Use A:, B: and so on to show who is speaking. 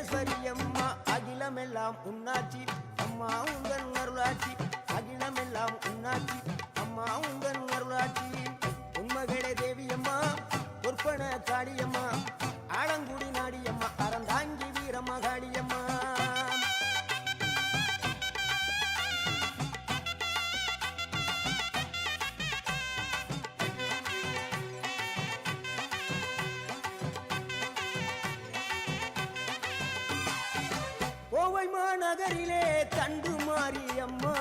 A: மகேஸ்வரி அம்மா அகிலமெல்லாம் உன்னாட்சி அம்மா உங்கள் அருளாட்சி அகிலமெல்லாம் உன்னாட்சி அம்மா உங்கள் அருளாட்சி உண்மகளே தேவியம்மா பொற்பன காளியம்மா ஆலங்குடி நாடியம்மா அறந்தாங்கி வீரம்மா காளியம்மா கோவை மாநகரிலே தண்டு மாரியம்மா